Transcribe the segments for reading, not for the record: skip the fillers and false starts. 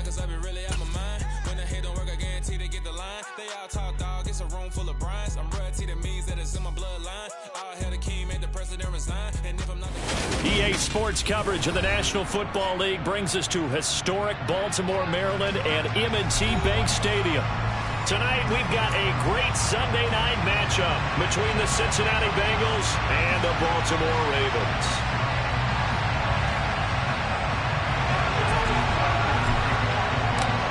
cause I be really out my mind. When the hate don't work, I guarantee they get the line. They all talk dog, it's a room full of Bryans. I'm royalty, that means that it's in my bloodline. All hell the king made the president resign. And if I'm not the EA Sports coverage of the National Football League brings us to historic Baltimore, Maryland and M&T Bank Stadium. Tonight we've got a great Sunday night matchup between the Cincinnati Bengals and the Baltimore Ravens.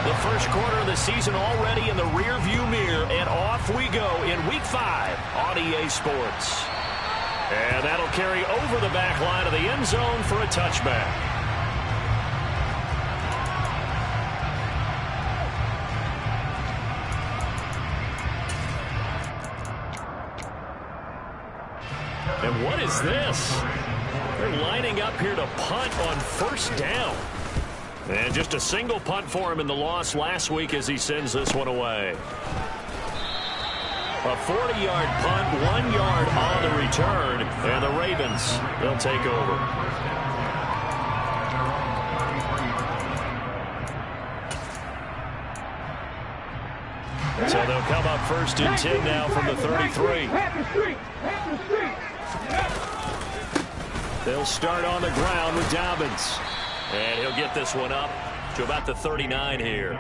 The first quarter of the season already in the rearview mirror, and off we go in Week 5 on EA Sports. And that'll carry over the back line of the end zone for a touchback. And what is this? They're lining up here to punt on first down. And just a single punt for him in the loss last week as he sends this one away. A 40-yard punt, 1 yard on the return, and the Ravens, they'll take over. So they'll come up first and 10 now from the 33. They'll start on the ground with Dobbins. And he'll get this one up to about the 39 here.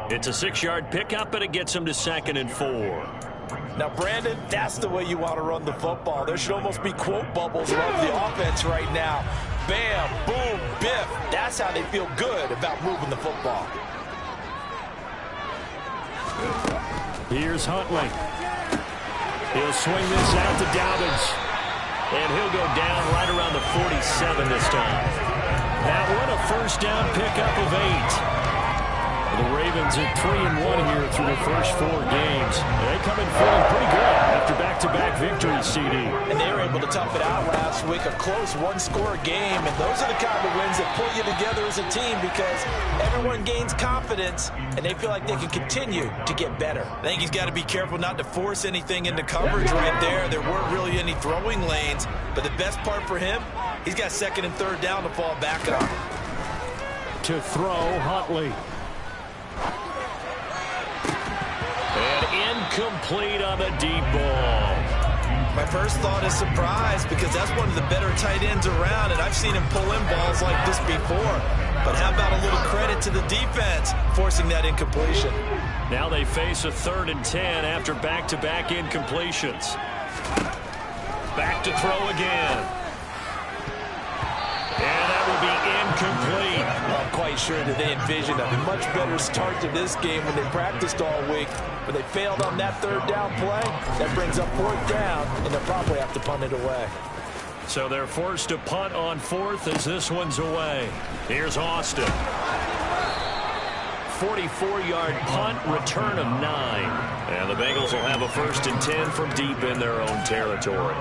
It's a 6-yard pickup, and it gets him to 2nd and 4. Now, Brandon, that's the way you want to run the football. There should almost be quote bubbles around the offense right now. Bam, boom, biff. That's how they feel good about moving the football. Here's Huntley. He'll swing this out to Dobbins. And he'll go down right around the 47 this time. That one, a first down pickup of 8. The Ravens at 3-1 here through the first 4 games. They come in feeling pretty good after back-to-back victories, CD. And they were able to tough it out last week, a close one-score game. And those are the kind of wins that pull you together as a team because everyone gains confidence and they feel like they can continue to get better. I think he's got to be careful not to force anything into coverage right there. There weren't really any throwing lanes. But the best part for him, he's got 2nd and 3rd down to fall back on. To throw, Huntley. And incomplete on the deep ball. My first thought is surprise because that's one of the better tight ends around, and I've seen him pull in balls like this before. But how about a little credit to the defense forcing that incompletion? Now they face a 3rd and 10 after back-to-back incompletions. Back to throw again. And that will be incomplete. I'm quite sure that they envisioned a much better start to this game when they practiced all week. But they failed on that 3rd down play. That brings up 4th down, and they'll probably have to punt it away. So they're forced to punt on 4th as this one's away. Here's Austin. 44-yard punt, return of 9. And the Bengals will have a 1st and 10 from deep in their own territory.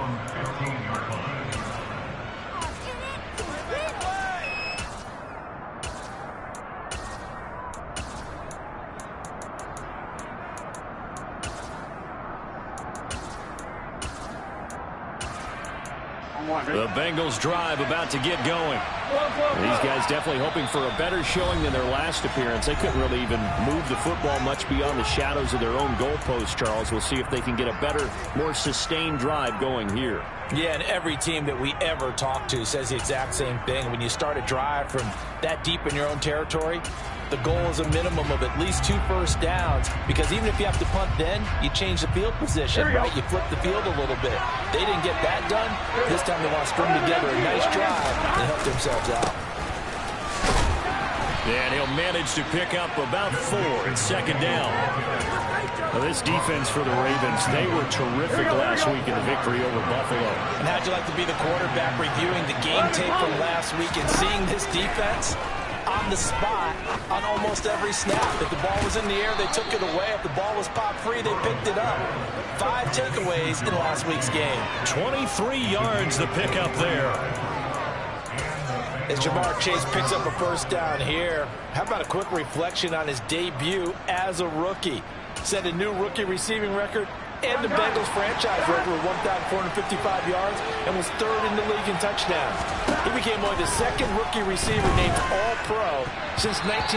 The Bengals drive about to get going. These guys definitely hoping for a better showing than their last appearance. They couldn't really even move the football much beyond the shadows of their own goalpost, Charles. We'll see if they can get a better, more sustained drive going here. Yeah, and every team that we ever talk to says the exact same thing. When you start a drive from that deep in your own territory, the goal is a minimum of at least 2 first downs, because even if you have to punt then, you change the field position, right? You flip the field a little bit. They didn't get that done. This time they want to string together a nice drive and help themselves out. And he'll manage to pick up about 4 in 2nd down. Well, this defense for the Ravens, they were terrific last week in the victory over Buffalo. And how'd you like to be the quarterback reviewing the game tape from last week and seeing this defense on the spot on almost every snap? If the ball was in the air, they took it away. If the ball was popped free, they picked it up. 5 takeaways in last week's game. 23 yards the pickup there. As Jamar Chase picks up a first down here, how about a quick reflection on his debut as a rookie? Set a new rookie receiving record and the Bengals franchise record with 1,455 yards and was third in the league in touchdowns. He became only the second rookie receiver named All-Pro since 1998,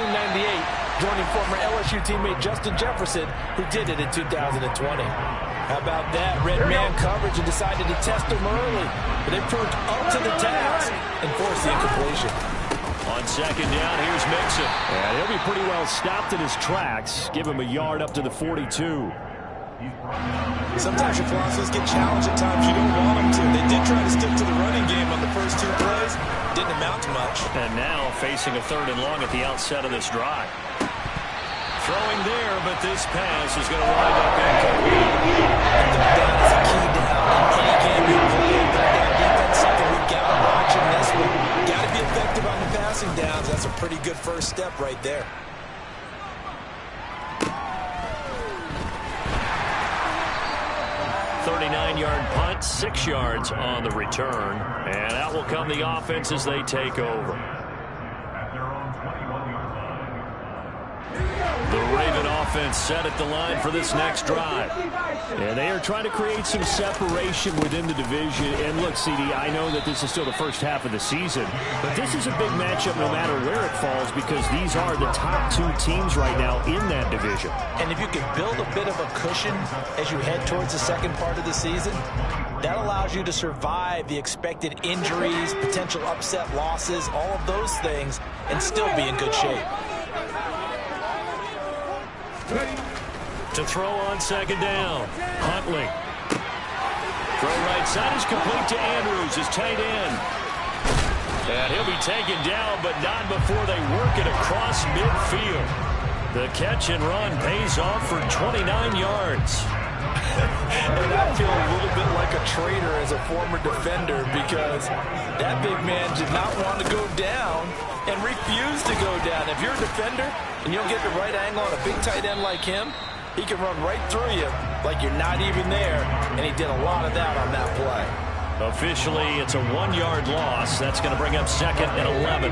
joining former LSU teammate Justin Jefferson, who did it in 2020. How about that? Red man coverage and decided to test him early, but they proved up to the task and forced the incompletion. On second down, here's Mixon. And he'll be pretty well stopped in his tracks. Give him a yard up to the 42. Sometimes your philosophies get challenged at times you don't want them to. They did try to stick to the running game on the first 2 plays. Didn't amount to much. And now facing a 3rd and long at the outset of this drive. Throwing there, but this pass is going to wind up incomplete. That is a key down in any game you play. That defense, something we've got to watch in this one. Got to be effective on the passing downs. That's a pretty good first step right there. 39-yard punt, 6 yards on the return. And out will come the offense as they take over. The Raven offense set at the line for this next drive. And they are trying to create some separation within the division. And look, CD, I know that this is still the first half of the season, but this is a big matchup no matter where it falls because these are the top 2 teams right now in that division. And if you can build a bit of a cushion as you head towards the second part of the season, that allows you to survive the expected injuries, potential upset losses, all of those things, and still be in good shape. To throw on second down, Huntley. Throw right side is complete to Andrews, his tight end. And he'll be taken down, but not before they work it across midfield. The catch and run pays off for 29 yards. And I feel a little bit like a traitor as a former defender because that big man did not want to go down and refused to go down. If you're a defender and you don't get the right angle on a big tight end like him, he can run right through you like you're not even there, and he did a lot of that on that play. Officially, it's a 1-yard loss. That's going to bring up 2nd and 11.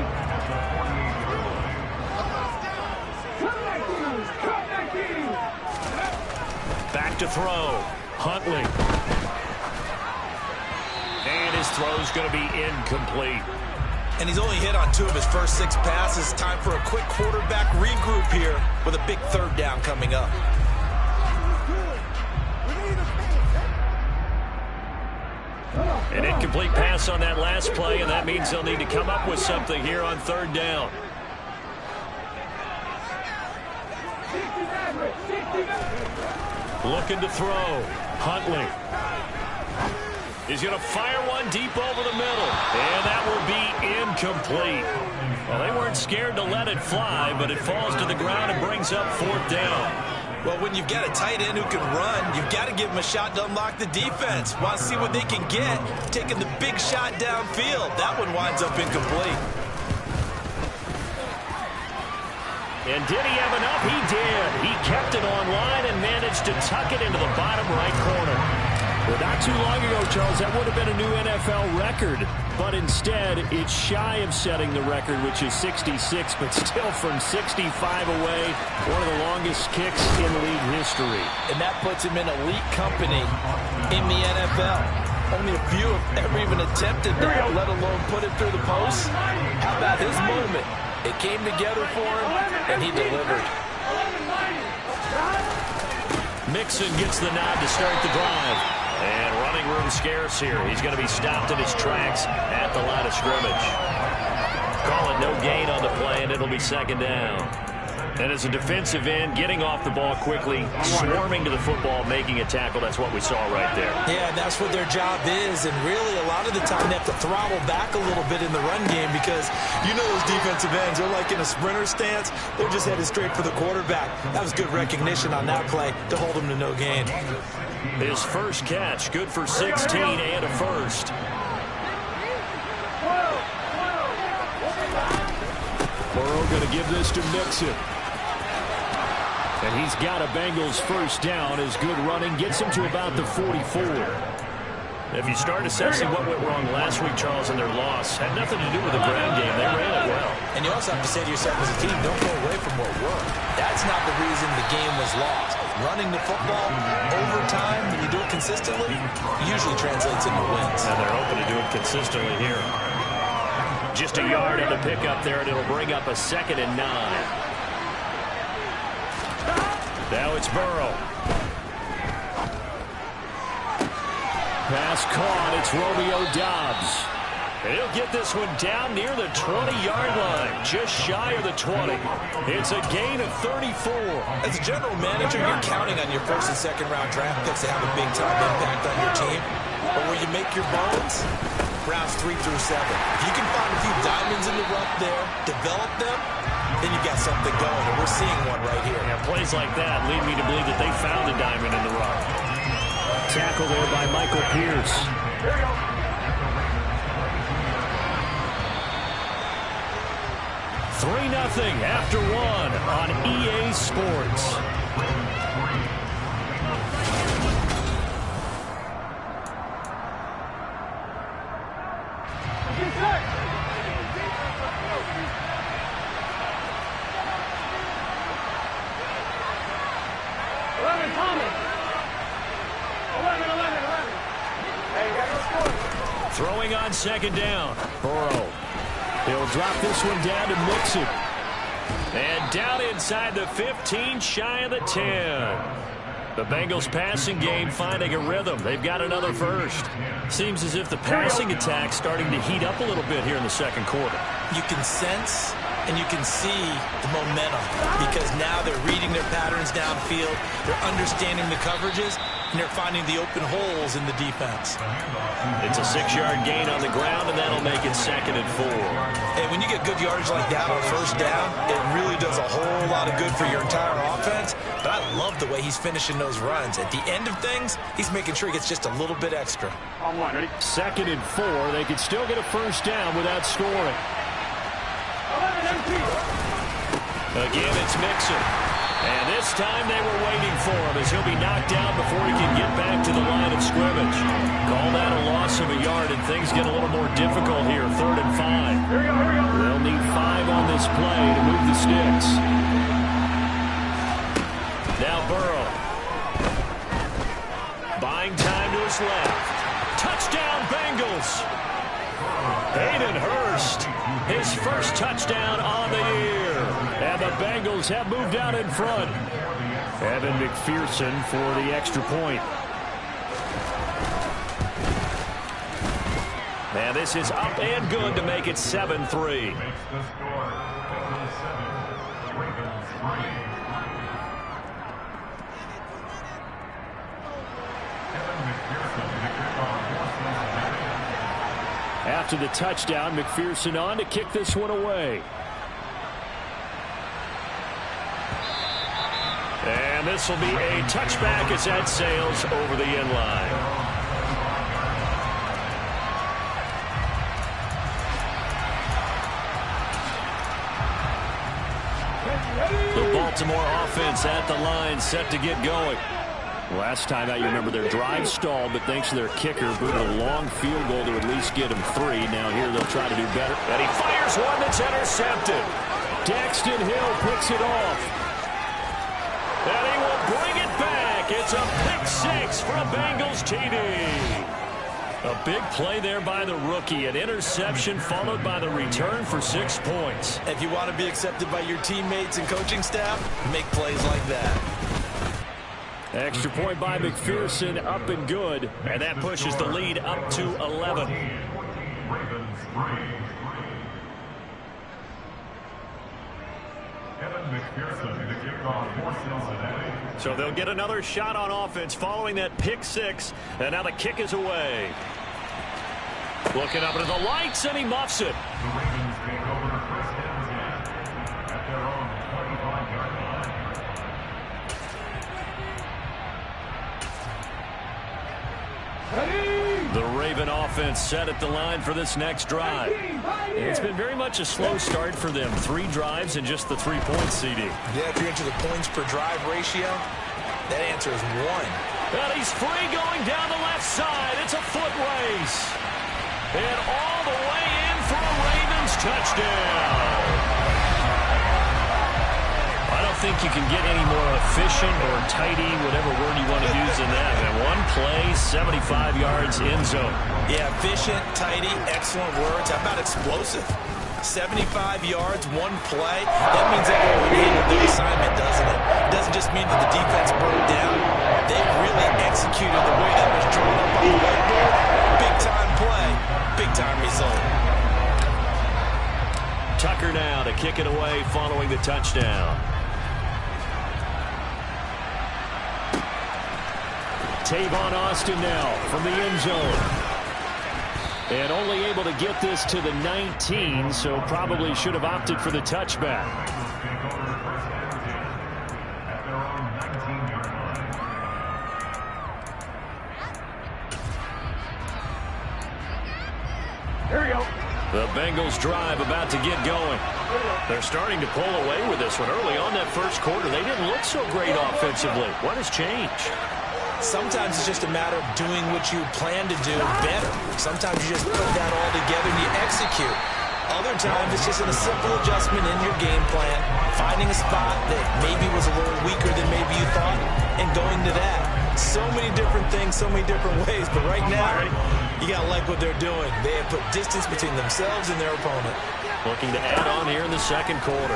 Back to throw. Huntley. And his throw's going to be incomplete. And he's only hit on 2 of his first 6 passes. Time for a quick quarterback regroup here with a big 3rd down coming up. An incomplete pass on that last play, and that means they'll need to come up with something here on 3rd down. Looking to throw. Huntley. He's going to fire one deep over the middle, and that will be incomplete. Well, they weren't scared to let it fly, but it falls to the ground and brings up 4th down. Well, when you've got a tight end who can run, you've got to give him a shot to unlock the defense. Want to see what they can get, taking the big shot downfield. That one winds up incomplete. And did he have enough? He did. He kept it online and managed to tuck it into the bottom right corner. Well, not too long ago, Charles, that would have been a new NFL record. But instead, it's shy of setting the record, which is 66, but still from 65 away, one of the longest kicks in league history. And that puts him in elite company in the NFL. Only a few have ever even attempted that, let alone put it through the post. How about his moment? It came together for him, and he delivered. Mixon gets the nod to start the drive. And running room scarce here. He's going to be stopped in his tracks at the line of scrimmage. Call it no gain on the play, and it'll be 2nd down. And as a defensive end, getting off the ball quickly, swarming to the football, making a tackle, that's what we saw right there. Yeah, that's what their job is, and really a lot of the time they have to throttle back a little bit in the run game because you know those defensive ends, they're like in a sprinter stance, they're just headed straight for the quarterback. That was good recognition on that play to hold him to no gain. His first catch, good for 16 and a first. Burrow going to give this to Mixon. And he's got a Bengals first down. His good running gets him to about the 44. If you start assessing what went wrong last week, Charles, and their loss, had nothing to do with the ground game. They ran it well. And you also have to say to yourself as a team, don't go away from what worked. That's not the reason the game was lost. running the football over time, when you do it consistently, usually translates into wins. And they're hoping to do it consistently here. Just a yard on the pickup there, and it'll bring up a 2nd and 9. Now it's Burrow. Pass caught. It's Romeo Doubs. He'll get this one down near the 20-yard line, just shy of the 20. It's a gain of 34. As a general manager, you're counting on your first and second round draft picks to have a big-time impact on your team. But where you make your bones, rounds 3 through 7. If you can find a few diamonds in the rough there, develop them, then you got something going, and we're seeing one right here. Yeah, plays like that lead me to believe that they found a diamond in the rough. Tackle there by Michael Pierce. 3-0 after 1 on EA Sports. Throwing on 2nd down. Burrow. He'll drop this one down to Mixon. And down inside the 15, shy of the 10. The Bengals passing game finding a rhythm. They've got another first. Seems as if the passing attack's starting to heat up a little bit here in the second quarter. You can sense and you can see the momentum because now they're reading their patterns downfield. They're understanding the coverages, and they're finding the open holes in the defense. It's a 6-yard gain on the ground, and that'll make it 2nd and 4. And when you get good yardage like that on first down, it really does a whole lot of good for your entire offense. But I love the way he's finishing those runs. At the end of things, he's making sure he gets just a little bit extra. 2nd and 4. They could still get a first down without scoring. Again, it's Mixon. And this time they were waiting for him as he'll be knocked down before he can get back to the line of scrimmage. Call that a loss of a yard, and things get a little more difficult here. 3rd and 5. They'll need 5 on this play to move the sticks. Now Burrow. Buying time to his left. Touchdown, Bengals. Hayden Hurst, his first touchdown on the year. And the Bengals have moved out in front. Evan McPherson for the extra point. And this is up and good to make it 7-3. After the touchdown, McPherson on to kick this one away. And this will be a touchback as that sails over the end line. The Baltimore offense at the line, set to get going. Last time out, you remember their drive stalled, but thanks to their kicker, booted a long field goal to at least get him 3. Now here they'll try to do better. And he fires one that's intercepted. Daxton Hill picks it off. And he will bring it back. It's a pick 6 for a Bengals TD. A big play there by the rookie. An interception followed by the return for 6 points. If you want to be accepted by your teammates and coaching staff, make plays like that. Extra point by McPherson, up and good. And that pushes the lead up to 11. So they'll get another shot on offense following that pick 6. And now the kick is away. Looking up into the lights, and he muffs it. The Raven offense set at the line for this next drive. It's been very much a slow start for them. 3 drives and just the 3 points, CD. Yeah, if you're into the points per drive ratio, that answer is 1. And he's free going down the left side. It's a foot race. And all the way in for a Ravens touchdown. On a think you can get any more efficient or tidy, whatever word you want to use in that. And one play, 75 yards, end zone. Yeah, efficient, tidy, excellent words. How about explosive? 75 yards, one play. That means everyone handled their assignment, doesn't it? It doesn't just mean that the defense broke down. They really executed the way that was drawn up on the whiteboard. Big-time play, big-time result. Tucker now to kick it away following the touchdown. Tavon Austin now from the end zone. And only able to get this to the 19, so probably should have opted for the touchback. Here we go. The Bengals drive about to get going. They're starting to pull away with this one. Early on that first quarter, they didn't look so great offensively. What has changed? Sometimes it's just a matter of doing what you plan to do better. Sometimes you just put that all together and you execute. Other times it's just a simple adjustment in your game plan, finding a spot that maybe was a little weaker than maybe you thought, and going to that. So many different things, so many different ways, but right now, you got to like what they're doing. They have put distance between themselves and their opponent. Looking to add on here in the second quarter.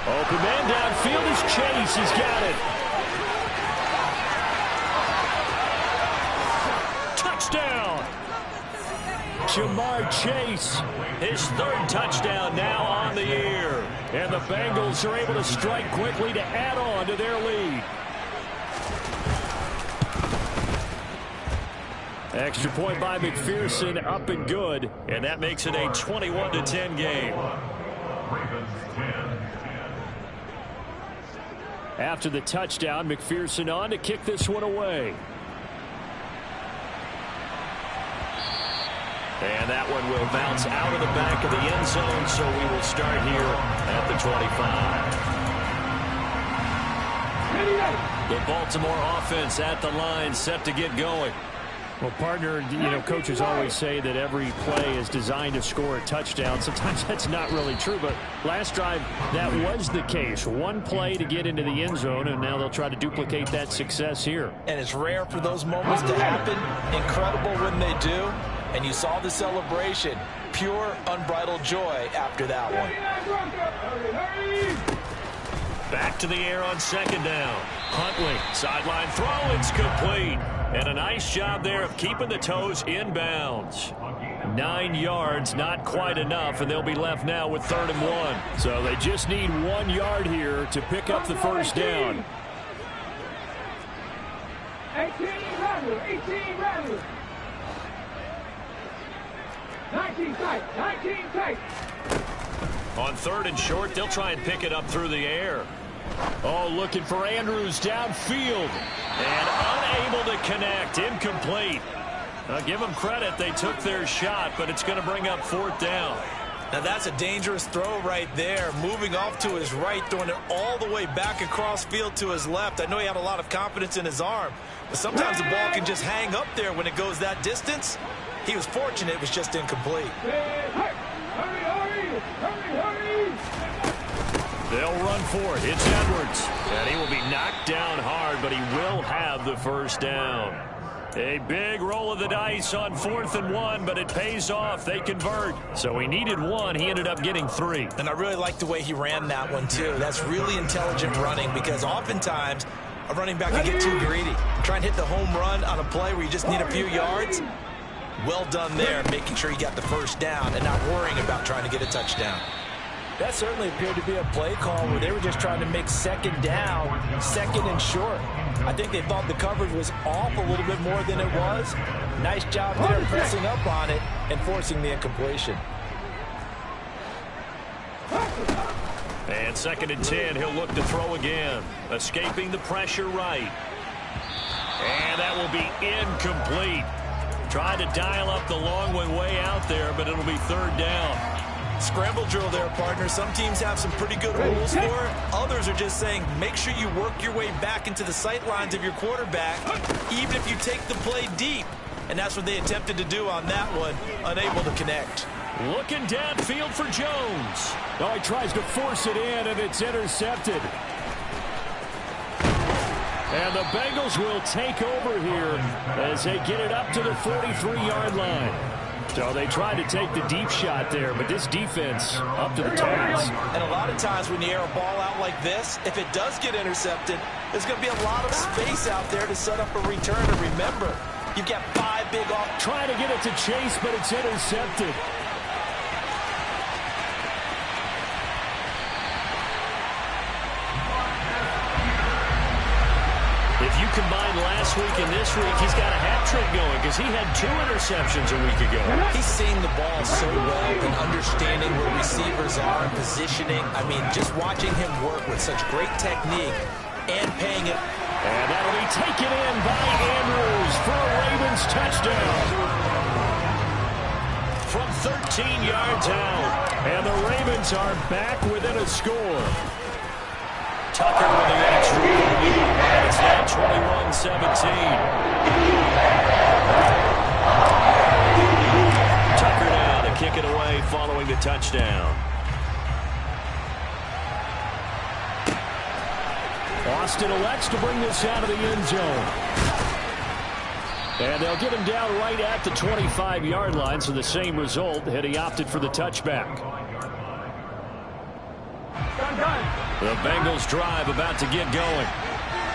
Open man downfield is Chase. He's got it. Touchdown. Jamar Chase. His third touchdown now on the year. And the Bengals are able to strike quickly to add on to their lead. Extra point by McPherson, up and good. And that makes it a 21-10 game. After the touchdown, McPherson on to kick this one away. And that one will bounce out of the back of the end zone, so we will start here at the 25. The Baltimore offense at the line, set to get going. Well, partner, coaches always say that every play is designed to score a touchdown. Sometimes that's not really true, but last drive, that was the case. One play to get into the end zone, and now they'll try to duplicate that success here. And it's rare for those moments to happen. Incredible when they do. And you saw the celebration. Pure, unbridled joy after that one. Back to the air on second down. Huntley, sideline throw, it's complete. And a nice job there of keeping the toes inbounds. 9 yards, not quite enough, and they'll be left now with 3rd and 1. So they just need 1 yard here to pick up the first down. 18 rather. 19 tight. On 3rd and short, they'll try and pick it up through the air. Oh, looking for Andrews downfield. And unable to connect. Incomplete. Give them credit. They took their shot, but it's going to bring up 4th down. Now that's a dangerous throw right there. Moving off to his right, throwing it all the way back across field to his left. I know he had a lot of confidence in his arm, but sometimes the ball can just hang up there when it goes that distance. He was fortunate it was just incomplete. Hurry. They'll run for it. It's Edwards. And he will be knocked down hard, but he will have the first down. A big roll of the dice on 4th and 1, but it pays off. They convert. So he needed 1. He ended up getting 3. And I really like the way he ran that one, too. That's really intelligent running because oftentimes a running back can get too greedy. Try and hit the home run on a play where you just need a few yards. Well done there, making sure he got the first down and not worrying about trying to get a touchdown. That certainly appeared to be a play call where they were just trying to make second down, 2nd and short. I think they thought the coverage was off a little bit more than it was. Nice job there pressing up on it and forcing the incompletion. And 2nd and 10, he'll look to throw again. Escaping the pressure right. And that will be incomplete. Tried to dial up the long one way out there, but it'll be 3rd down. Scramble drill there, partner. Some teams have some pretty good rules for it. Others are just saying make sure you work your way back into the sight lines of your quarterback, even if you take the play deep. And that's what they attempted to do on that one, unable to connect. Looking downfield for Jones. Oh, he tries to force it in, and it's intercepted. And the Bengals will take over here as they get it up to the 43-yard line. So they tried to take the deep shot there, but this defense up to the task. And a lot of times when you air a ball out like this, if it does get intercepted, there's going to be a lot of space out there to set up a return. And remember, you've got 5 big off. Trying to get it to Chase, but it's intercepted. If you combine last week and this week, he's got a hat trick going because he had 2 interceptions a week ago. He's seeing the ball so well and understanding where receivers are and positioning. I mean, just watching him work with such great technique and paying it. And that'll be taken in by Andrews for a Ravens touchdown. From 13 yards out. And the Ravens are back within a score. Tucker with the extra point. And it's now 21-17. Tucker now to kick it away following the touchdown. Austin elects to bring this out of the end zone. And they'll get him down right at the 25-yard line, so the same result had he opted for the touchback. The Bengals drive about to get going.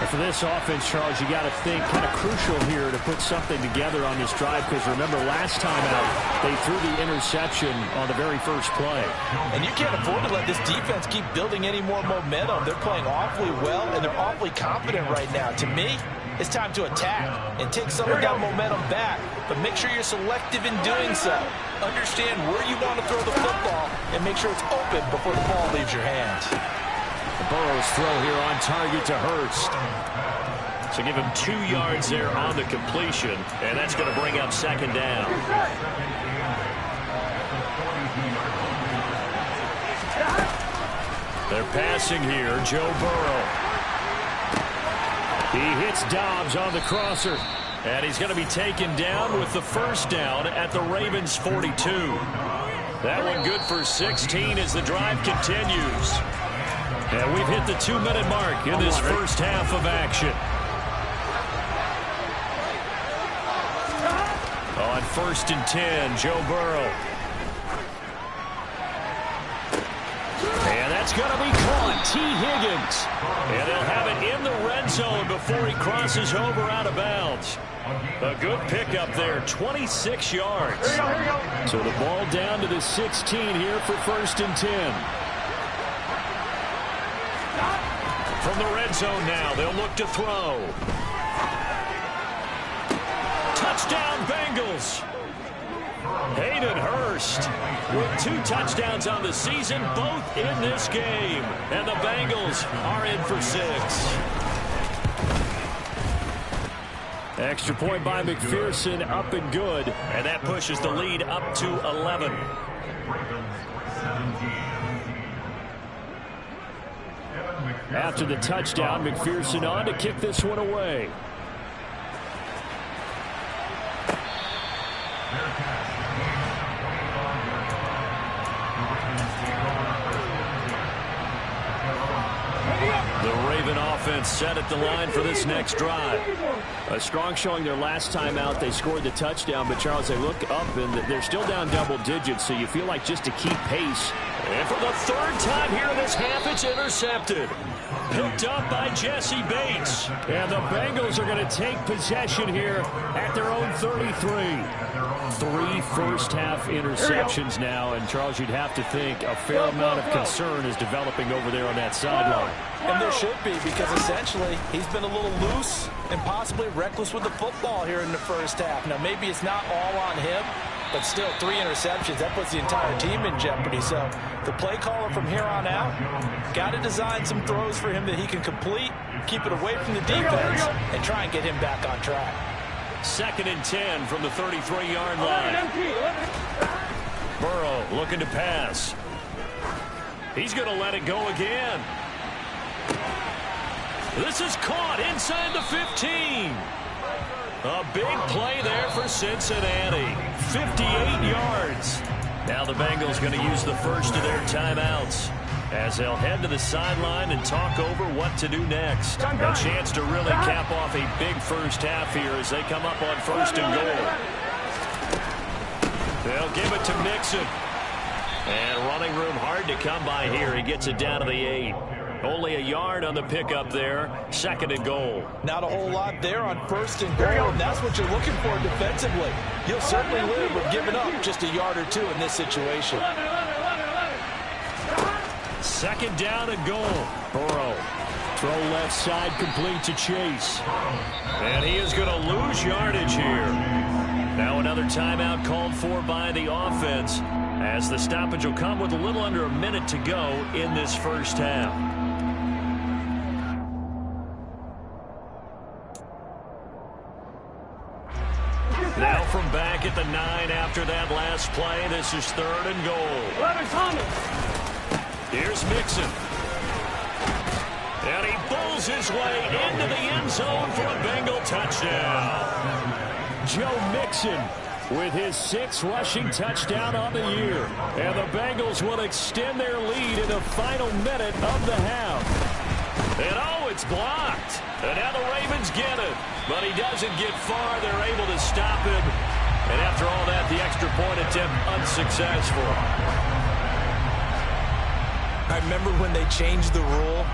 And for this offense, Charles, you got to think kind of crucial here to put something together on this drive because remember last time out they threw the interception on the very first play. And you can't afford to let this defense keep building any more momentum. They're playing awfully well and they're awfully confident right now. To me, it's time to attack and take some of that momentum back, but make sure you're selective in doing so. Understand where you want to throw the football and make sure it's open before the ball leaves your hands. Burrow's throw here on target to Hurst. So give him 2 yards there on the completion, and that's going to bring up second down. They're passing here, Joe Burrow. He hits Dobbs on the crosser, and he's going to be taken down with the first down at the Ravens' 42. That one good for 16 as the drive continues. And we've hit the 2-minute mark in this first half of action. On 1st and 10, Joe Burrow. And that's going to be caught. T. Higgins. And they'll have it in the red zone before he crosses over out of bounds. A good pickup there, 26 yards. So the ball down to the 16 here for 1st and 10. From the red zone now, they'll look to throw. Touchdown, Bengals. Hayden Hurst with 2 touchdowns on the season, both in this game. And the Bengals are in for 6. Extra point by McPherson, up and good. And that pushes the lead up to 11. After the touchdown, McPherson on to kick this one away. The Raven offense set at the line for this next drive. A strong showing their last time out. They scored the touchdown, but Charles, they look up and they're still down double digits, so you feel like just to keep pace. And for the 3rd time here in this half, it's intercepted. Picked up by Jesse Bates. And the Bengals are going to take possession here at their own 33. 3 first-half interceptions now, and Charles, you'd have to think a fair amount of concern is developing over there on that sideline. And there should be, because essentially he's been a little loose and possibly reckless with the football here in the first half. Now, maybe it's not all on him, but still 3 interceptions. That puts the entire team in jeopardy. So the play caller from here on out got to design some throws for him that he can complete, keep it away from the defense, and try and get him back on track. 2nd and 10 from the 33-yard line. Burrow looking to pass. He's going to let it go again. This is caught inside the 15. A big play there for Cincinnati. 58 yards. Now the Bengals going to use the first of their timeouts as they'll head to the sideline and talk over what to do next. A chance to really cap off a big first half here as they come up on 1st and goal. They'll give it to Mixon. And running room hard to come by here. He gets it down to the 8. Only a yard on the pickup there. 2nd and goal. Not a whole lot there on 1st and goal, and that's what you're looking for defensively. You'll certainly live with giving up just a yard or two in this situation. 2nd down and goal. Burrow. Throw left side, complete to Chase. And he is going to lose yardage here. Now another timeout called for by the offense, as the stoppage will come with a little under a minute to go in this first half. Now from back at the 9 after that last play, this is 3rd and goal. Here's Mixon. And he pulls his way into the end zone for a Bengal touchdown. Joe Mixon with his 6th rushing touchdown on the year. And the Bengals will extend their lead in the final minute of the half. And oh, it's blocked. And now the Ravens get it. But he doesn't get far. They're able to stop him. And after all that, the extra point attempt unsuccessful. I remember when they changed the rule,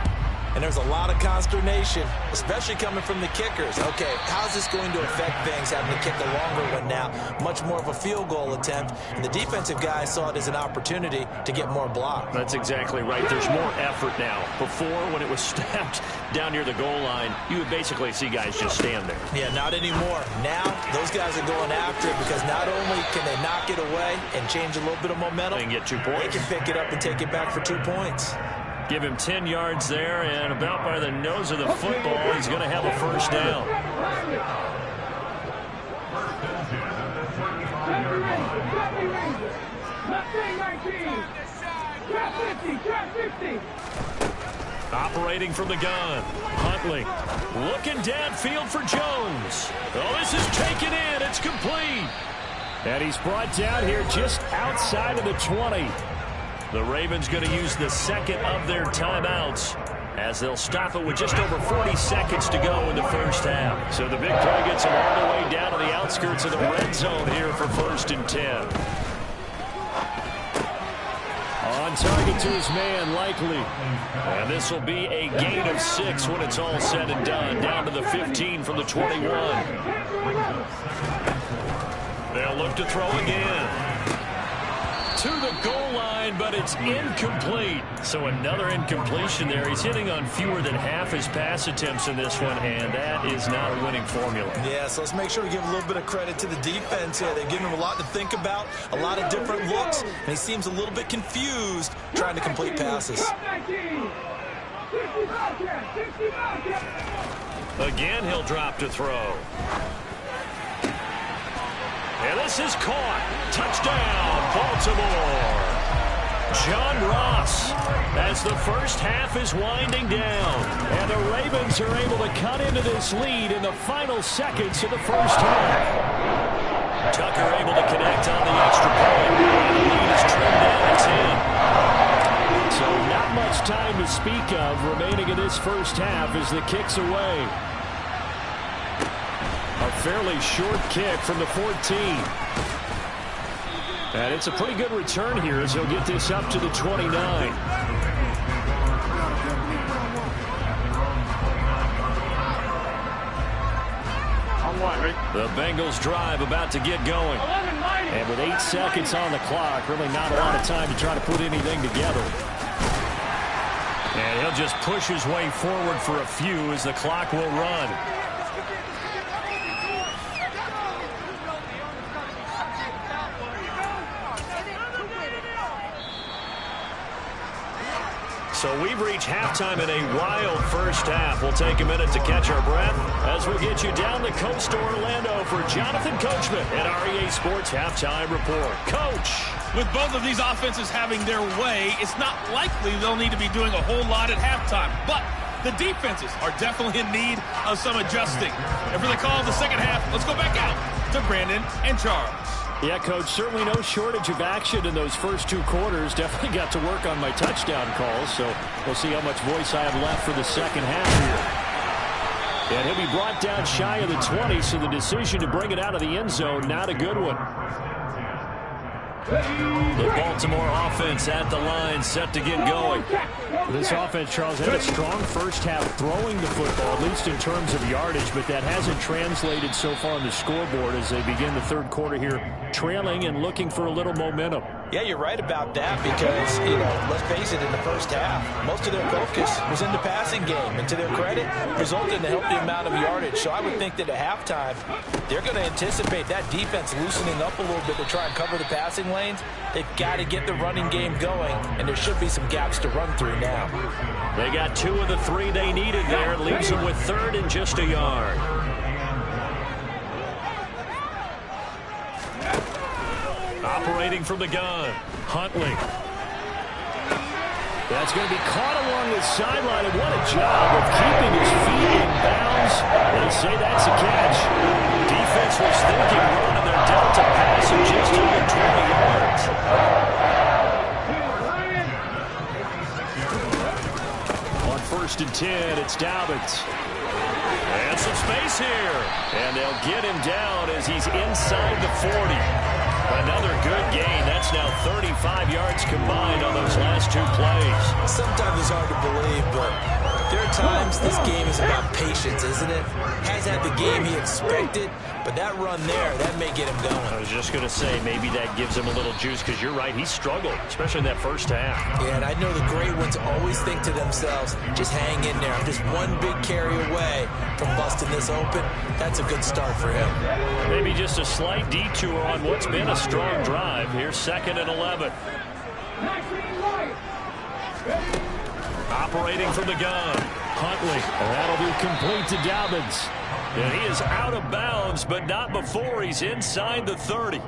and there's a lot of consternation, especially coming from the kickers. Okay, how's this going to affect things, having to kick a longer one now? Much more of a field goal attempt. And the defensive guys saw it as an opportunity to get more block. That's exactly right. There's more effort now. Before, when it was snapped down near the goal line, you would basically see guys just stand there. Yeah, not anymore. Now, those guys are going after it because not only can they knock it away and change a little bit of momentum, they can get 2 points. They can pick it up and take it back for 2 points. Give him 10 yards there, and about by the nose of the football, he's going to have a first down. Operating from the gun. Huntley looking downfield for Jones. Oh, this is taken in. It's complete. And he's brought down here just outside of the 20. The Ravens going to use the 2nd of their timeouts as they'll stop it with just over 40 seconds to go in the first half. So the big play gets them all the way down to the outskirts of the red zone here for 1st and 10. On target to his man, Likely. And this will be a gain of 6 when it's all said and done, down to the 15 from the 21. They'll look to throw again. To the goal line, but it's incomplete. So another incompletion there. He's hitting on fewer than half his pass attempts in this one, and that is not a winning formula. Yeah, so let's make sure we give a little bit of credit to the defense here. They've given him a lot to think about, a lot of different looks, and he seems a little bit confused trying to complete passes. Again, he'll drop to throw. And this is caught. Touchdown, Baltimore. John Ross as the first half is winding down. And the Ravens are able to cut into this lead in the final seconds of the first half. Tucker able to connect on the extra point. And the lead is trimmed down to 10. So not much time to speak of remaining in this first half as the kick's away. A fairly short kick from the 14. And it's a pretty good return here as he'll get this up to the 29. The Bengals drive about to get going. And with 8 seconds on the clock, really not a lot of time to try to put anything together. And he'll just push his way forward for a few as the clock will run. So we've reached halftime in a wild first half. We'll take a minute to catch our breath as we get you down the coast to Orlando for Jonathan Coachman at REA Sports Halftime Report. Coach. With both of these offenses having their way, it's not likely they'll need to be doing a whole lot at halftime. But the defenses are definitely in need of some adjusting. And for the call of the second half, let's go back out to Brandon and Charles. Yeah, Coach, certainly no shortage of action in those first 2 quarters. Definitely got to work on my touchdown calls, so we'll see how much voice I have left for the second half here. And he'll be brought down shy of the 20, so the decision to bring it out of the end zone, not a good one. The Baltimore offense at the line, set to get going. This offense, Charles, had a strong first half throwing the football, at least in terms of yardage, but that hasn't translated so far on the scoreboard as they begin the third quarter here, trailing and looking for a little momentum. Yeah, you're right about that because, let's face it, in the first half, most of their focus was in the passing game. And to their credit, resulted in a healthy amount of yardage. So I would think that at halftime, they're going to anticipate that defense loosening up a little bit to try and cover the passing lanes. They've got to get the running game going, and there should be some gaps to run through now. They got 2 of the 3 they needed there. It leaves them with 3rd and just a yard. Operating from the gun, Huntley. That's going to be caught along the sideline, and what a job of keeping his feet in bounds. They say that's a catch. Defense was thinking run, and they're dealt to pass of just under 20 yards. On 1st and 10, it's Dobbins. And some space here. And they'll get him down as he's inside the 40. Another good gain. That's now 35 yards combined on those last 2 plays. Sometimes it's hard to believe, but there are times this game is about patience, isn't it? Has had the game he expected, but that run there, that may get him going. I was just going to say, maybe that gives him a little juice because you're right, he struggled, especially in that first half. Yeah, and I know the great ones always think to themselves, just hang in there. I'm just one big carry away from busting this open. That's a good start for him. Maybe just a slight detour on what's been a strong drive. Here's 2nd and 11. Operating from the gun, Huntley. That'll be complete to Dobbins. And he is out of bounds, but not before he's inside the 30.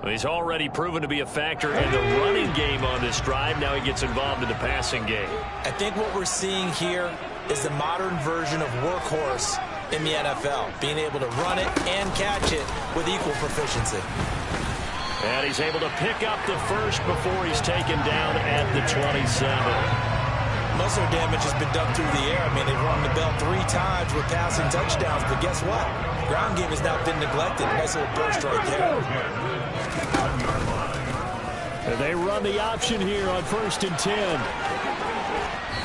He's already proven to be a factor in the running game on this drive. Now he gets involved in the passing game. I think what we're seeing here is the modern version of workhorse in the NFL, being able to run it and catch it with equal proficiency. And he's able to pick up the first before he's taken down at the 27. Muscle damage has been done through the air. I mean, they've rung the bell 3 times with passing touchdowns, but guess what? Ground game has now been neglected. Nice little burst right there. And they run the option here on 1st and 10.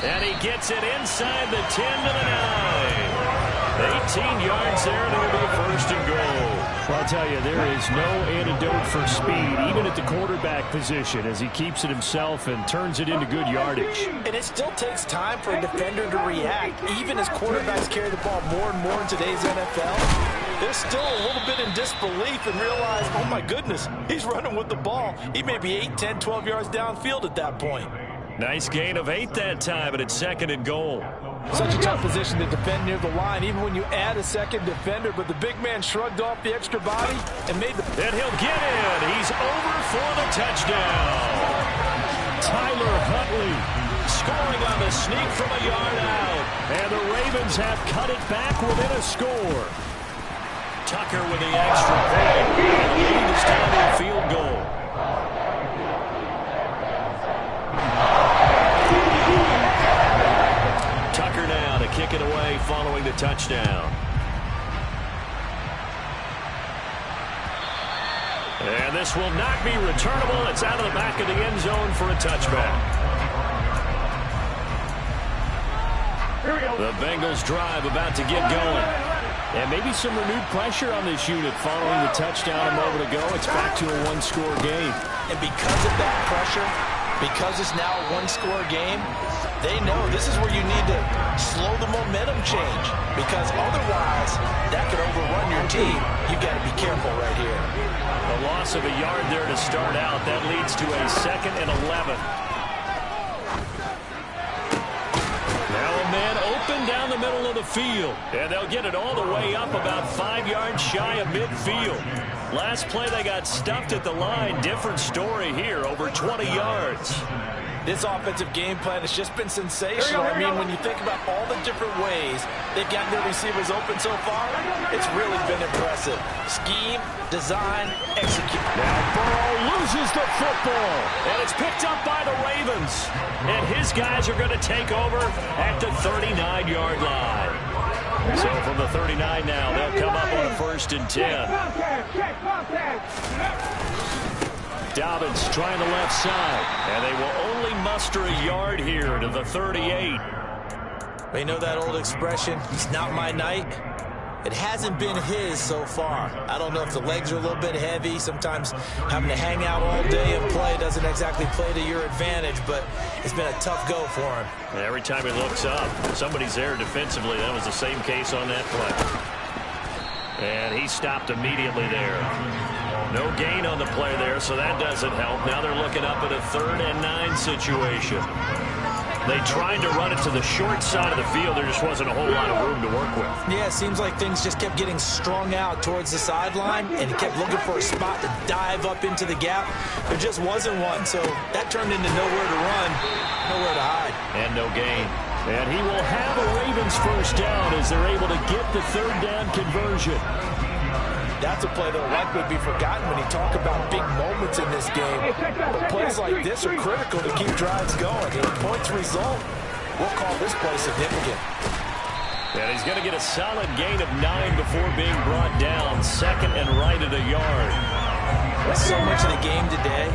And he gets it inside the 10 to the 9. 18 yards there, and it'll be 1st and goal. Well, I'll tell you, there is no antidote for speed, even at the quarterback position, as he keeps it himself and turns it into good yardage. And it still takes time for a defender to react. Even as quarterbacks carry the ball more and more in today's NFL, they're still a little bit in disbelief and realize, oh my goodness, he's running with the ball. He may be 8, 10, 12 yards downfield at that point. Nice gain of 8 that time, and it's 2nd and goal. Such a tough position to defend near the line, even when you add a second defender, but the big man shrugged off the extra body and made the... And he'll get in. He's over for the touchdown. Tyler Huntley scoring on the sneak from a yard out. And the Ravens have cut it back within a score. Tucker with the extra point. And the lead is down to a field goal. Tucker now to kick it away following the touchdown. And this will not be returnable. It's out of the back of the end zone for a touchback. The Bengals drive about to get going. And maybe some renewed pressure on this unit following the touchdown a moment ago. It's back to a 1-score game. And because of that pressure, because it's now a 1-score game, they know this is where you need to slow the momentum change, because otherwise that could overrun your team. You've got to be careful right here. A loss of a yard there to start out. That leads to a 2nd and 11. Now a man open down the middle of the field, and they'll get it all the way up about 5 yards shy of midfield. Last play they got stuffed at the line. Different story here, over 20 yards. This offensive game plan has just been sensational. I mean, when you think about all the different ways they've gotten their receivers open so far, it's really been impressive. Scheme, design, execute. Now Burrow loses the football, and it's picked up by the Ravens. And his guys are going to take over at the 39-yard line. So from the 39 now, they'll come up on a 1st and 10. Dobbins trying the left side, and they will only muster a yard here to the 38. They know that old expression, it's not my night. It hasn't been his so far. I don't know if the legs are a little bit heavy. Sometimes having to hang out all day and play doesn't exactly play to your advantage, but it's been a tough go for him. Every time he looks up, somebody's there defensively. That was the same case on that play. And he stopped immediately there. No gain on the play there, so that doesn't help. Now they're looking up at a 3rd and 9 situation. They tried to run it to the short side of the field. There just wasn't a whole lot of room to work with. Yeah, it seems like things just kept getting strung out towards the sideline, and he kept looking for a spot to dive up into the gap. There just wasn't one, so that turned into nowhere to run, nowhere to hide. And no gain. And he will have a Ravens 1st down as they're able to get the 3rd down conversion. That's a play that will likely be forgotten when you talk about big moments in this game. But plays like this are critical to keep drives going. And a points result, we'll call this play significant. And he's going to get a solid gain of 9 before being brought down. 2nd and right at a yard. So much of the game today,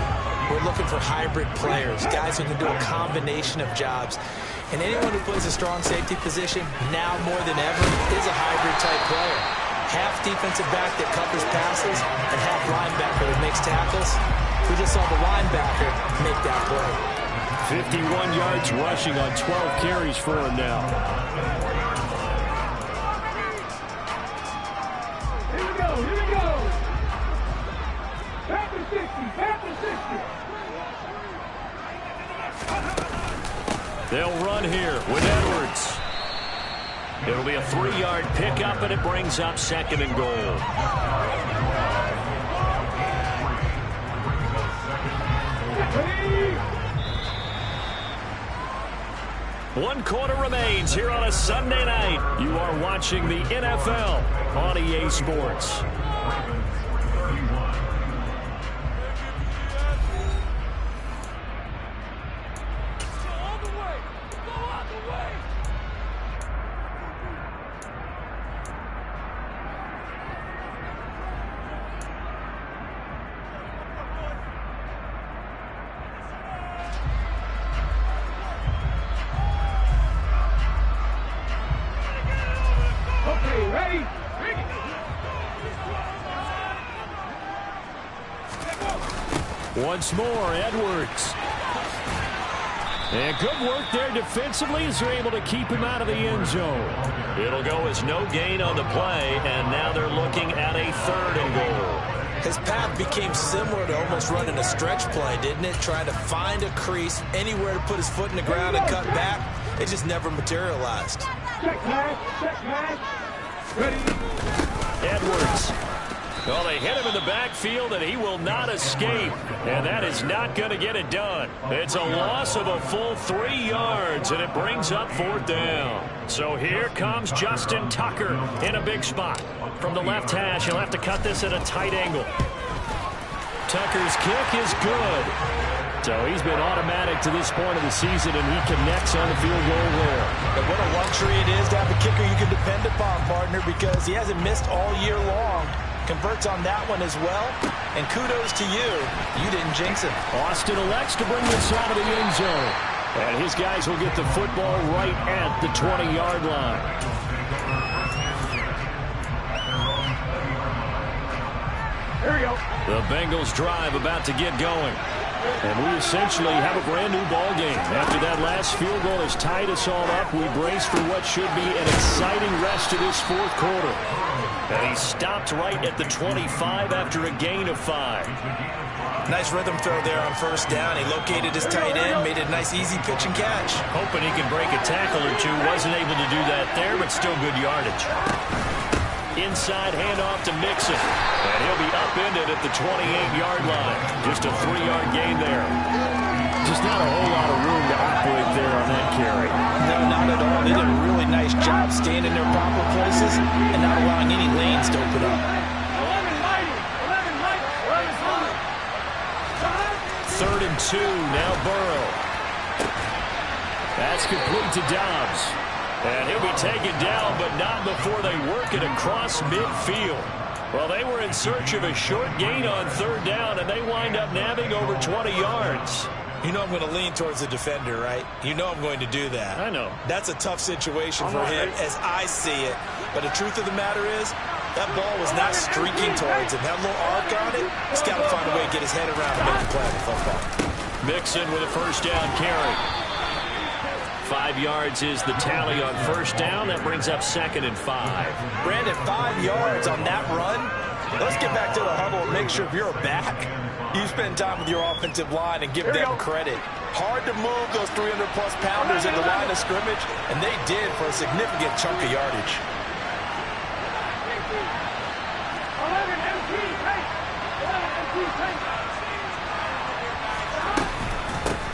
we're looking for hybrid players, guys who can do a combination of jobs. And anyone who plays a strong safety position, now more than ever, is a hybrid-type player. Half defensive back that covers passes and half linebacker that makes tackles. We just saw the linebacker make that play. 51 yards rushing on 12 carries for him now. Here we go, here we go. Back to 60, back to 60. They'll run here with Edwards. It'll be a 3-yard pickup, and it brings up 2nd and goal. One quarter remains here on a Sunday night. You are watching the NFL on EA Sports. Once more, Edwards. And good work there defensively as they're able to keep him out of the end zone. It'll go as no gain on the play, and now they're looking at a 3rd and goal. His path became similar to almost running a stretch play, didn't it? Trying to find a crease, anywhere to put his foot in the ground and cut back. It just never materialized. Check pass, ready. Edwards. Well, they hit him in the backfield, and he will not escape. And that is not going to get it done. It's a loss of a full 3 yards, and it brings up 4th down. So here comes Justin Tucker in a big spot. From the left hash, he'll have to cut this at a tight angle. Tucker's kick is good. So he's been automatic to this point of the season, and he connects on the field goal there. And what a luxury it is to have a kicker you can depend upon, partner, because he hasn't missed all year long. Converts on that one as well. And kudos to you. You didn't jinx him. Austin elects to bring this out of the end zone. And his guys will get the football right at the 20-yard line. Here we go. The Bengals drive about to get going. And we essentially have a brand new ball game. After that last field goal has tied us all up, we brace for what should be an exciting rest of this 4th quarter. And he stopped right at the 25 after a gain of 5. Nice rhythm throw there on 1st down. He located his tight end, made it a nice easy pitch and catch. Hoping he can break a tackle or two. Wasn't able to do that there, but still good yardage. Inside handoff to Mixon. And he'll be upended at the 28-yard line. Just a 3-yard gain there. Just not a whole lot of room to operate there on that carry. No, not at all. They did a really nice job staying in their proper places and not allowing any lanes to open up. 2. Now Burrow. That's complete to Dobbs. And he'll be taken down, but not before they work it across midfield. Well, they were in search of a short gain on 3rd down, and they wind up nabbing over 20 yards. You know I'm going to lean towards the defender, right? You know I'm going to do that. I know. That's a tough situation for him as I see it. But the truth of the matter is, that ball was not streaking towards him. That little arc on it, he's got to find a way to get his head around and make the play on the football. Mixon with a 1st down carry. 5 yards is the tally on 1st down. That brings up 2nd and 5. Brandon, 5 yards on that run. Let's get back to the huddle and make sure if you're a back, you spend time with your offensive line and give them credit. Hard to move those 300-plus pounders in the line of scrimmage, and they did for a significant chunk of yardage.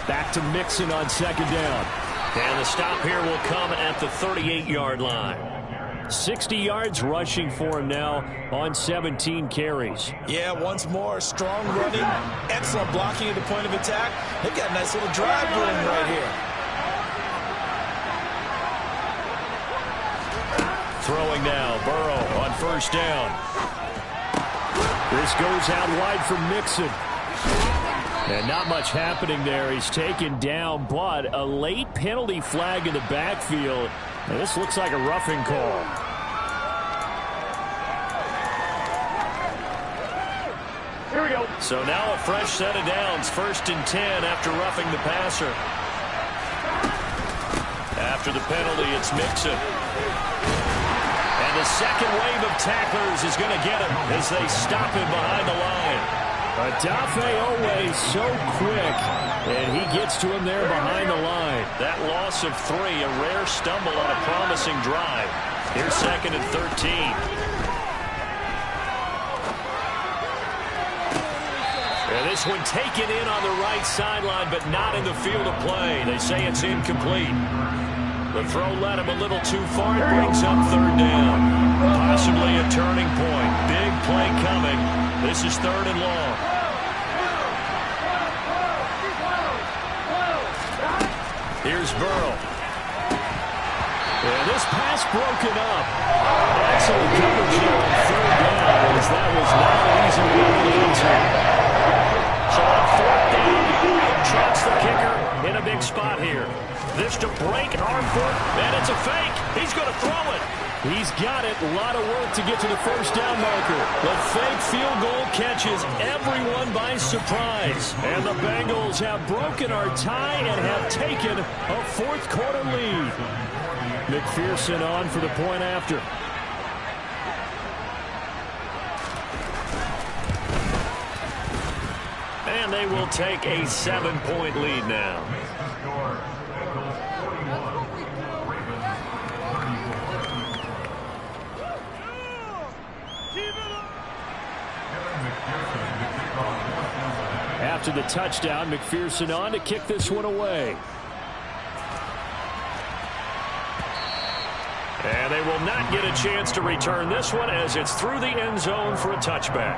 Back to Mixon on 2nd down. And the stop here will come at the 38-yard line. 60 yards rushing for him now on 17 carries. Yeah, once more, strong running, excellent blocking at the point of attack. They've got a nice little drive brewing right here. Throwing now, Burrow on 1st down. This goes out wide for Mixon. And not much happening there. He's taken down, but a late penalty flag in the backfield. And this looks like a roughing call. Here we go. So now a fresh set of downs. 1st and 10 after roughing the passer. After the penalty, it's Mixon. And the second wave of tacklers is going to get him as they stop him behind the line. Adafe always so quick, and he gets to him there behind the line. That loss of 3, a rare stumble on a promising drive. Here's 2nd and 13. And this one taken in on the right sideline, but not in the field of play. They say it's incomplete. The throw led him a little too far. It brings up 3rd down. Possibly a turning point. Big play coming. This is 3rd and long. Here's Burrow. And this pass broken up. Excellent coverage here on 3rd down, as that was not an easy one to get into. So on 4th down, traps the kicker in a big spot here. This to break arm foot, and it's a fake. He's going to throw it. He's got it. A lot of work to get to the 1st down marker. The fake field goal catches everyone by surprise. And the Bengals have broken our tie and have taken a 4th quarter lead. McPherson on for the point after. And they will take a 7-point lead now. After the touchdown, McPherson on to kick this one away. And they will not get a chance to return this one as it's through the end zone for a touchback.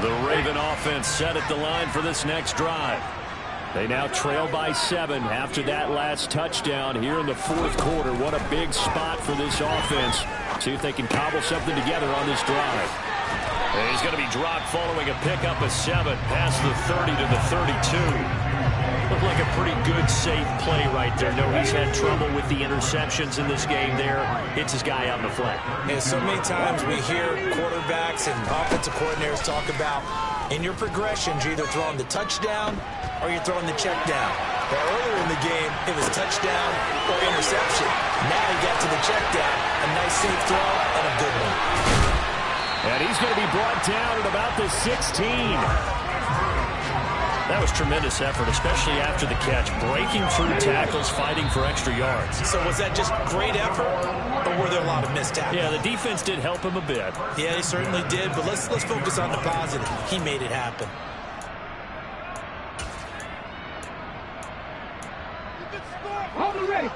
The Raven offense set at the line for this next drive. They now trail by 7 after that last touchdown here in the 4th quarter. What a big spot for this offense. See if they can cobble something together on this drive. And he's going to be dropped following a pickup of 7 past the 30 to the 32. Looked like a pretty good, safe play right there. No, he's had trouble with the interceptions in this game there. Hits his guy out in the flat. And so many times we hear quarterbacks and offensive coordinators talk about in your progressions, you're either throwing the touchdown or you're throwing the check down. But earlier in the game, it was touchdown or interception. Now he got to the check down. A nice safe throw and a good one. And he's going to be brought down at about the 16. That was tremendous effort, especially after the catch. Breaking through tackles, fighting for extra yards. So was that just great effort, or were there a lot of missed tackles? Yeah, the defense did help him a bit. Yeah, they certainly did, but let's focus on the positive. He made it happen. Hold the ready.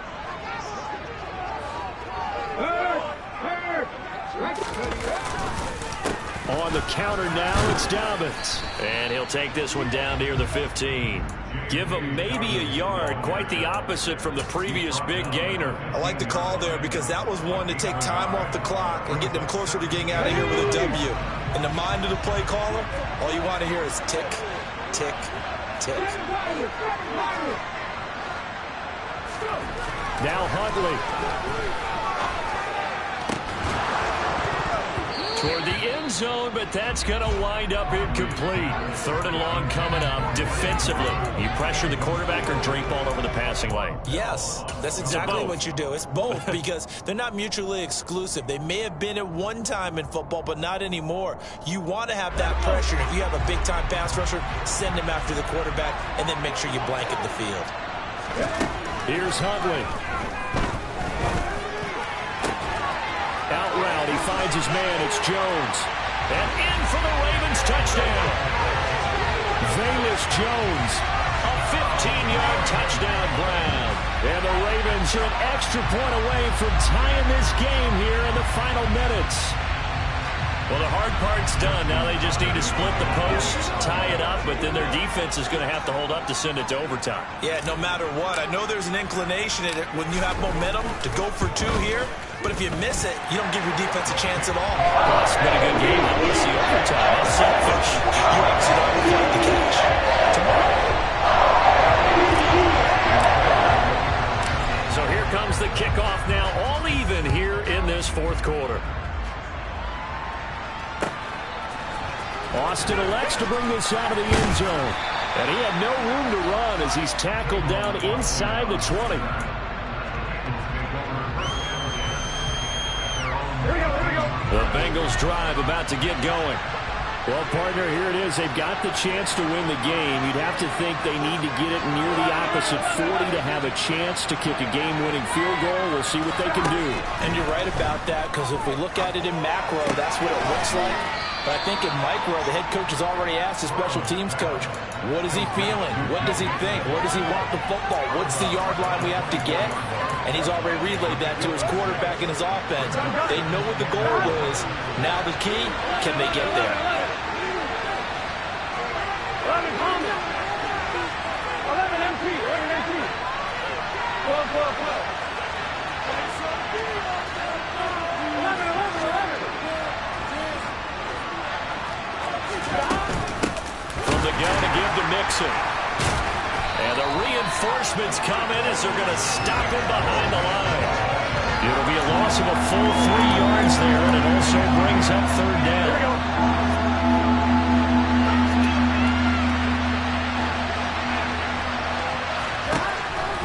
On the counter now, it's Dobbins. And he'll take this one down near the 15. Give him maybe a yard, quite the opposite from the previous big gainer. I like the call there because that was one to take time off the clock and get them closer to getting out of here with a W. In the mind of the play caller, all you want to hear is tick, tick, tick. Now Huntley. Toward the end zone, but that's going to wind up incomplete. 3rd and long coming up. Defensively, you pressure the quarterback or drape all over the passing lane? Yes, that's exactly what you do. It's both because they're not mutually exclusive. They may have been at one time in football, but not anymore. You want to have that pressure. If you have a big-time pass rusher, send him after the quarterback, and then make sure you blanket the field. Here's Huntley. Out route, he finds his man, it's Jones. And in for the Ravens touchdown. Velus Jones, a 15-yard touchdown grab. And the Ravens are an extra point away from tying this game here in the final minutes. Well, the hard part's done. Now they just need to split the post, tie it up, but then their defense is going to have to hold up to send it to overtime. Yeah, no matter what. I know there's an inclination in it when you have momentum to go for 2 here, but if you miss it, you don't give your defense a chance at all. Well, it's been a good game. I want to see overtime. That's selfish. You obviously don't like the catch. So here comes the kickoff now, all even here in this 4th quarter. Austin elects to bring this out of the end zone. And he had no room to run as he's tackled down inside the 20. The Bengals drive about to get going. Well, partner, here it is. They've got the chance to win the game. You'd have to think they need to get it near the opposite 40 to have a chance to kick a game-winning field goal. We'll see what they can do. And you're right about that, because if we look at it in macro, that's what it looks like. But I think in micro, the head coach has already asked the special teams coach, what is he feeling? What does he think? Where does he want the football? What's the yard line we have to get? And he's already relayed that to his quarterback and his offense. They know what the goal is. Now the key, can they get there? 11 MP. 12. From the gun to give to Mixon. And the reinforcements come in as they're going to stop him behind the line. It'll be a loss of a full 3 yards there, and it also brings up 3rd down.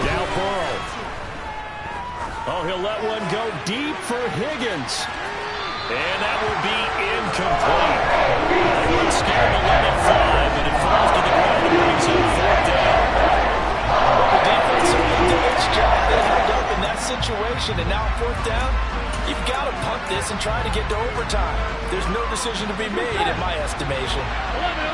Now Burrow. Oh, he'll let one go deep for Higgins. And that will be incomplete. Everyone's scared to let it fly, but it falls to the ground and brings up 4th down. The defense certainly did its job. They held up in that situation, and now 4th down, you've got to punt this and try to get to overtime. There's no decision to be made in my estimation. 11.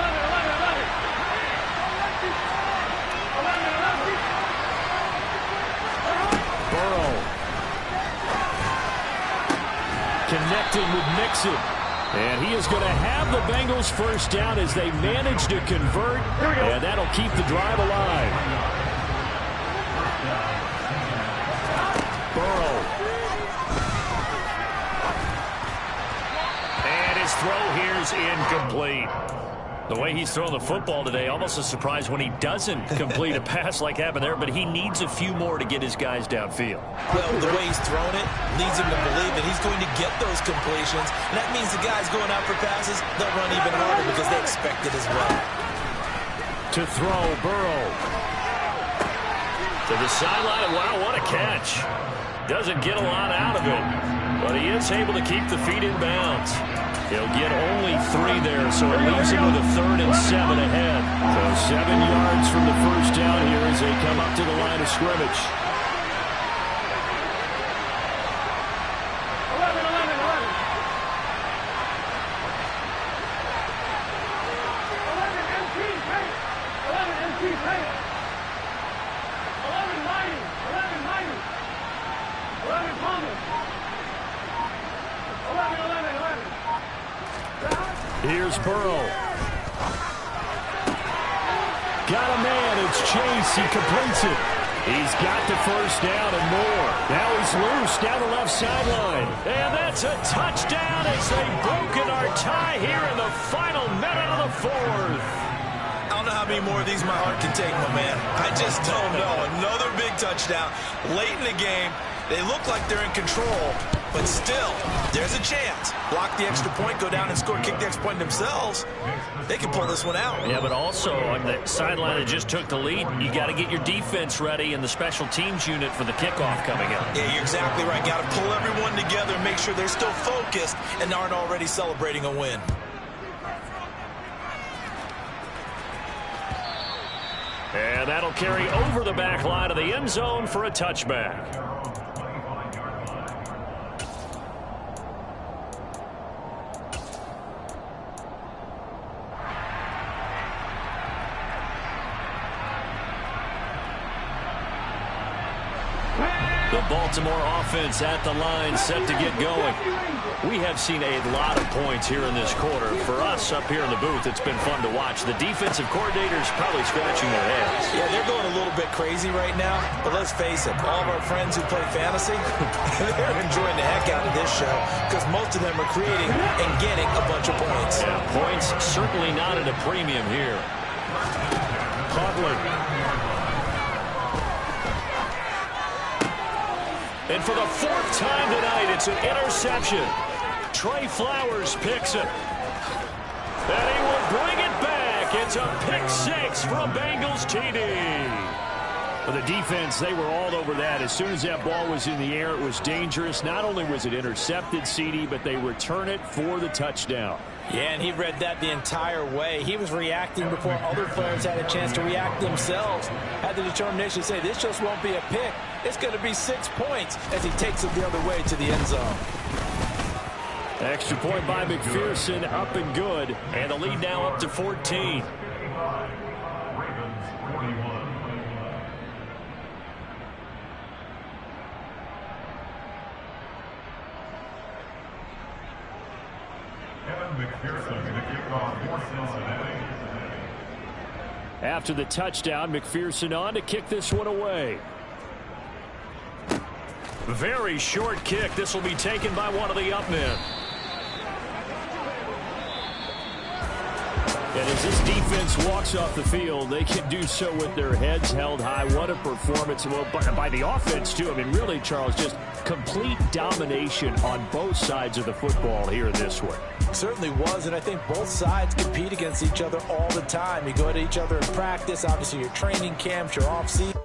Burrow. Connecting with Mixon. And he is going to have the Bengals 1st down as they manage to convert. And that'll keep the drive alive. Burrow. And his throw here is incomplete. The way he's throwing the football today, almost a surprise when he doesn't complete a pass like happened there, but he needs a few more to get his guys downfield. Well, the way he's thrown it leads him to believe that he's going to get those completions. And that means the guys going out for passes, they'll run even harder because they expect it as well. To throw, Burrow. To the sideline. Wow, what a catch. Doesn't get a lot out of it, but he is able to keep the feet in bounds. He'll get only 3 there, so it leaves him with a 3rd and 7 ahead. So 7 yards from the first down here as they come up to the line of scrimmage. 11, 11, 11. 11 MT paint. 11 MT paint. 11 mighty. 11 mighty. 11 Thomas. 11, 11, 11. Here's Burrow. Got a man. It's Chase. He completes it. He's got the first down and more. Now he's loose down the left sideline. And that's a touchdown as they've broken our tie here in the final minute of the fourth. I don't know how many more of these my heart can take, my man. I just don't know. Another big touchdown late in the game. They look like they're in control, but still, there's a chance. Block the extra point, go down and score, kick the extra point themselves. They can pull this one out. Yeah, but also on the sideline that just took the lead, you got to get your defense ready and the special teams unit for the kickoff coming up. Yeah, you're exactly right. Got to pull everyone together and make sure they're still focused and aren't already celebrating a win. And that'll carry over the back line of the end zone for a touchback. The Baltimore offense at the line, set to get going. We have seen a lot of points here in this quarter. For us up here in the booth, it's been fun to watch. The defensive coordinators probably scratching their heads. Yeah, they're going a little bit crazy right now, but let's face it, all of our friends who play fantasy, they're enjoying the heck out of this show because most of them are creating and getting a bunch of points. Yeah, points certainly not at a premium here. Butler. And for the fourth time tonight, it's an interception. Trey Flowers picks it. And he will bring it back. It's a pick six from Bengals TD. For the defense, they were all over that. As soon as that ball was in the air, it was dangerous. Not only was it intercepted, CD, but they return it for the touchdown. Yeah, and he read that the entire way. He was reacting before other players had a chance to react themselves. Had the determination to say, this just won't be a pick. It's going to be 6 points as he takes it the other way to the end zone. Extra point by McPherson, up and good. And the lead now up to 14. After the touchdown, McPherson on to kick this one away. Very short kick. This will be taken by one of the up men. And as this defense walks off the field, they can do so with their heads held high. What a performance. Well, by the offense, too. I mean, really, Charles, just complete domination on both sides of the football here in this one. Certainly was, and I think both sides compete against each other all the time. You go to each other in practice, obviously your training camps, your off-season.